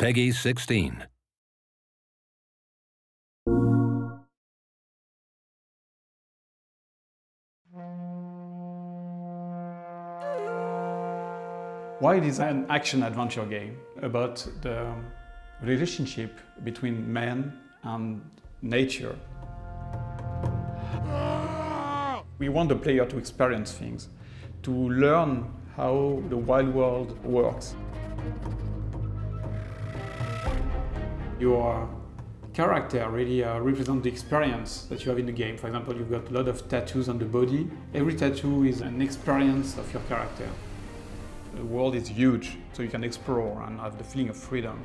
Peggy 16. Wild is an action-adventure game about the relationship between man and nature. We want the player to experience things, to learn how the wild world works. Your character really represents the experience that you have in the game. For example, you've got a lot of tattoos on the body. Every tattoo is an experience of your character. The world is huge, so you can explore and have the feeling of freedom.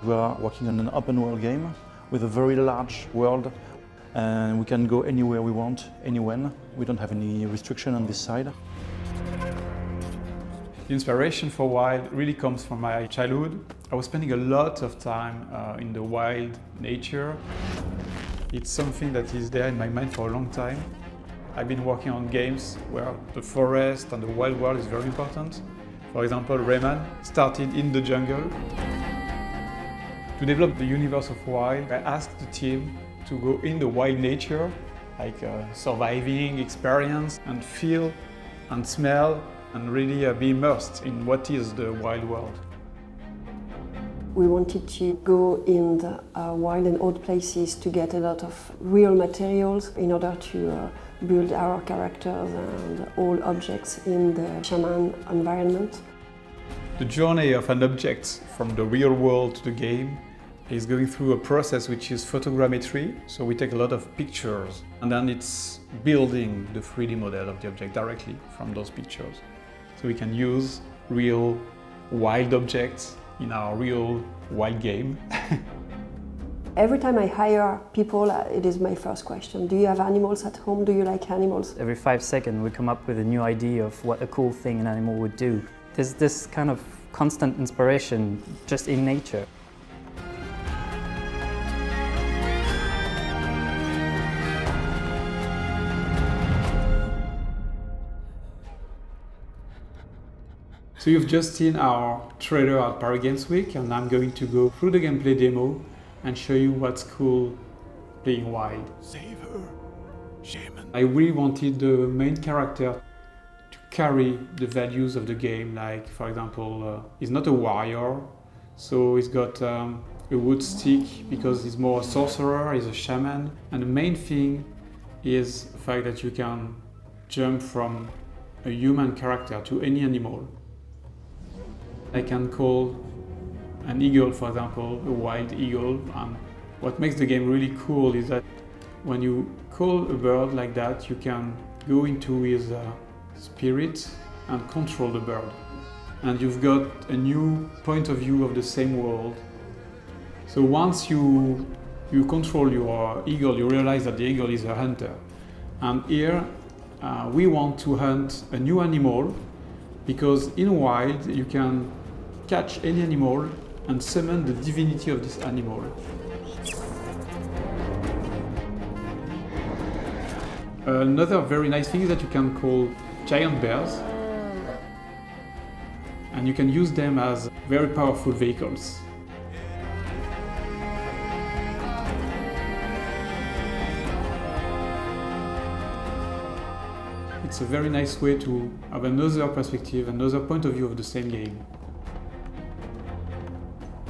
We are working on an open world game with a very large world, and we can go anywhere we want, anywhen. We don't have any restriction on this side. The inspiration for Wild really comes from my childhood. I was spending a lot of time in the wild nature. It's something that is there in my mind for a long time. I've been working on games where the forest and the wild world is very important. For example, Rayman started in the jungle. To develop the universe of Wild, I asked the team to go in the wild nature, like surviving experience, and feel and smell and really be immersed in what is the wild world. We wanted to go in the wild and old places to get a lot of real materials in order to build our characters and all objects in the shaman environment. The journey of an object from the real world to the game is going through a process which is photogrammetry. So we take a lot of pictures and then it's building the 3D model of the object directly from those pictures. So we can use real wild objects in our real wild game. Every time I hire people, it is my first question. Do you have animals at home? Do you like animals? Every 5 seconds we come up with a new idea of what a cool thing an animal would do. There's this kind of constant inspiration just in nature. So you've just seen our trailer at Paris Games Week, and I'm going to go through the gameplay demo and show you what's cool playing Wild. Save her, shaman. I really wanted the main character to carry the values of the game, like for example, he's not a warrior, so he's got a wood stick because he's more a sorcerer, he's a shaman. And the main thing is the fact that you can jump from a human character to any animal. I can call an eagle, for example, a wild eagle. What makes the game really cool is that when you call a bird like that, you can go into his spirit and control the bird. And you've got a new point of view of the same world. So once you control your eagle, you realize that the eagle is a hunter. And here we want to hunt a new animal, because in Wild you can catch any animal and summon the divinity of this animal. Another very nice thing is that you can call giant bears, and you can use them as very powerful vehicles. It's a very nice way to have another perspective, another point of view of the same game.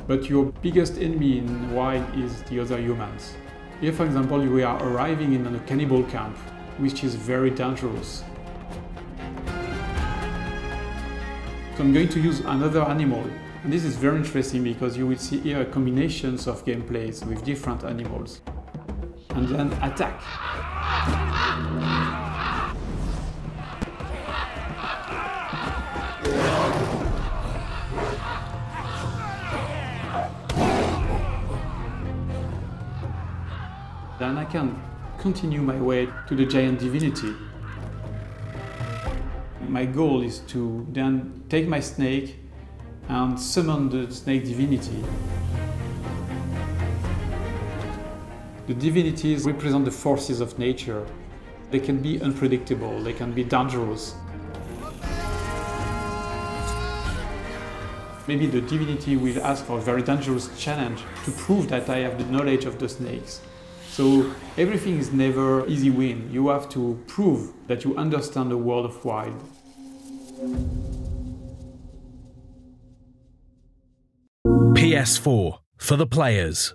But your biggest enemy in Wild is the other humans. Here, for example, we are arriving in a cannibal camp, which is very dangerous. So I'm going to use another animal. And this is very interesting because you will see here combinations of gameplays with different animals. And then attack. Then I can continue my way to the giant divinity. My goal is to then take my snake and summon the snake divinity. The divinities represent the forces of nature. They can be unpredictable, they can be dangerous. Maybe the divinity will ask for a very dangerous challenge to prove that I have the knowledge of the snakes. So everything is never easy win. You have to prove that you understand the world of wild. PS4 for the players.